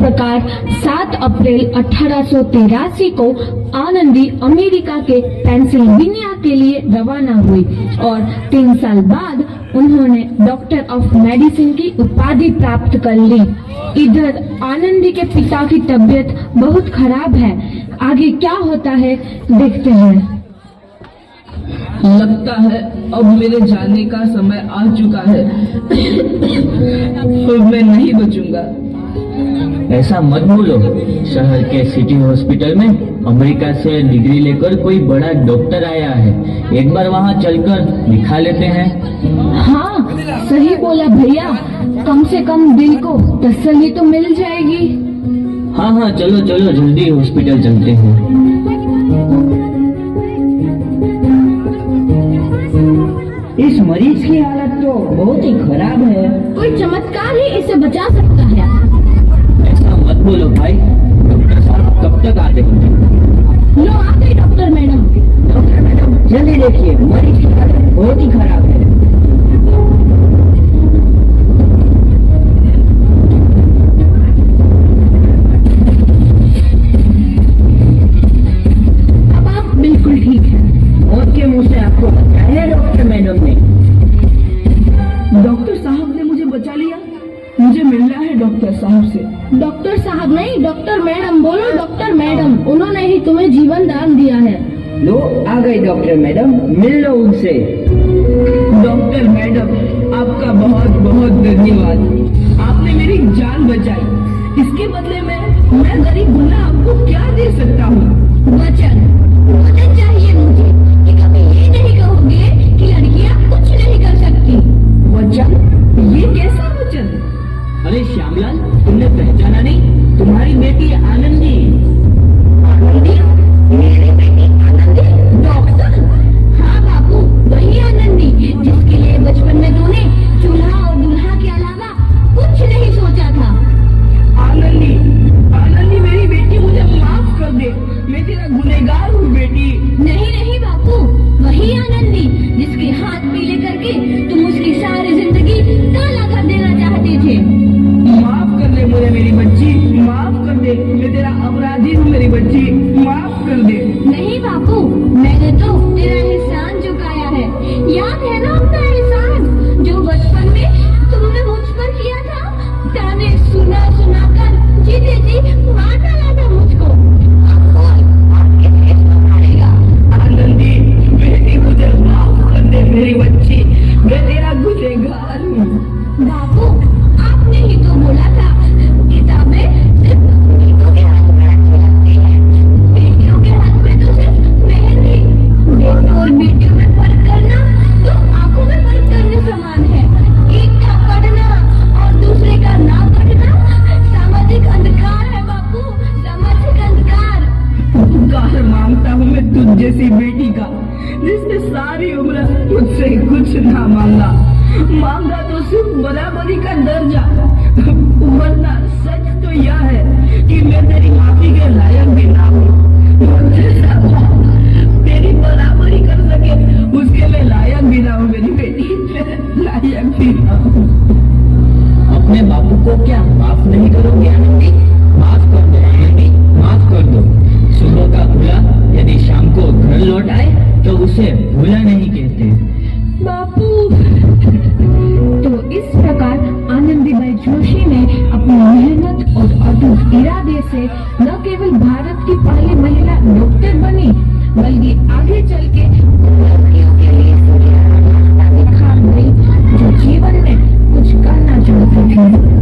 प्रकार 7 अप्रैल 1883 को आनंदी अमेरिका के पेंसिल्वेनिया के लिए रवाना हुई और 3 साल बाद उन्होंने डॉक्टर ऑफ मेडिसिन की उपाधि प्राप्त कर ली। इधर आनंदी के पिता की तबीयत बहुत खराब है। आगे क्या होता है देखते हैं। लगता है अब मेरे जाने का समय आ चुका है। मैं नहीं बचूंगा। ऐसा मत बोलो। शहर के सिटी हॉस्पिटल में अमेरिका से डिग्री लेकर कोई बड़ा डॉक्टर आया है। एक बार वहाँ चलकर दिखा लेते हैं। हाँ, सही बोला भैया। कम से कम दिल को तसल्ली तो मिल जाएगी। हाँ, चलो चलो जल्दी हॉस्पिटल चलते हैं। इस मरीज की हालत तो बहुत ही खराब है। कोई चमत्कार ही इसे बचा सकता है। ऐसा मत बोलो भाई। डॉक्टर साहब कब तक आते होंगे? लो आ गई डॉक्टर मैडम। डॉक्टर मैडम जल्दी देखिए, मरीज की हालत बहुत ही खराब है। अब आप बिल्कुल ठीक है। मौत के मुंह से आपको बचाया है डॉक्टर मैडम ने। डॉक्टर साहब ने मुझे बचा लिया। मुझे मिलना है डॉक्टर साहब से। डॉक्टर साहब नहीं, डॉक्टर मैडम बोलो। डॉक्टर मैडम, उन्होंने ही तुम्हें जीवन दान दिया है। लो आ गई डॉक्टर मैडम, मिल लो उनसे। डॉक्टर मैडम, आपका बहुत बहुत धन्यवाद। आपने मेरी जान बचाई। इसके बदले में मैं गरीब भला आपको क्या दे सकता हूँ? वचन चाहिए मुझे कि कभी ये नहीं कहोगे कि लड़कियां कुछ नहीं कर सकती। वचन? ये कैसा वचन? अरे श्यामलाल, तुमने पहचाना नहीं? तुम्हारी बेटी आनंदी। आनंदी? मेरी बेटी आनंदी? डॉक्टर? हाँ बाबू, वही आनंदी जिसके लिए बचपन में तूने चूल्हा और दूल्हा के अलावा कुछ नहीं सोचा था। आनंदी, आनंदी मेरी बेटी, मुझे माफ कर दे। मैं तेरा गुनहगार हूँ बेटी। नहीं बापू, वही आनंदी जिसके हाथ पीले करके तुम उसकी सारी जिंदगी काला कर देना चाहते थे। माफ कर दे मुझे मेरी बच्ची, माफ कर दे। मैं तेरा अपराधी हूँ मेरी बच्ची, माफ कर दे। नहीं बापू, मैंने तो तेरा एहसान चुकाया है। याद है ना अपना एहसान जो बचपन में तुमने मुझ पर किया था? ताने सुना कर जीते जी मार डाला था मुझको। आनंदी बेटी, मुझे माफ कर दे मेरी बच्ची। मैं तेरा गुनहगार हूँ। बापू, आपने ही तो बोला था किताबें सिर्फ बेटों के हाथ में अच्छी लगती है। बेटियों के हाथ में तो सिर्फ मेहंदी। बेटों और बेटियों में फर्क करना तो आंखों में फर्क करने समान है। एक का पढ़ना और दूसरे का ना पढ़ना सामाजिक अंधकार है बापू, सामाजिक अंधकार। उपकार मांगता हूँ मैं तुझ जैसी बेटी का, जिसने सारी उम्र मुझसे कुछ ना मांगा तो सिर्फ बराबरी का दर्जा। वरना सच तो यह है कि मैं तेरी माफी के लायक भी ना हूँ। तेरी बराबरी कर सके उसके मैं लायक भी ना हूँ मेरी बेटी, लायक भी ना हूँ। अपने बापू को क्या माफ नहीं करोगे आनंदी? माफ कर दो आनंदी, माफ कर दो। सुबह का भूला यदि शाम को घर लौट आए तो उसे भूला नहीं कहते। बापू। तो इस प्रकार आनंदीबाई जोशी ने अपनी मेहनत और अटूट इरादे से न केवल भारत की पहली महिला डॉक्टर बनी, बल्कि आगे चल के लड़कियों के लिए दिखा गई जो जीवन में कुछ करना चाहती थी।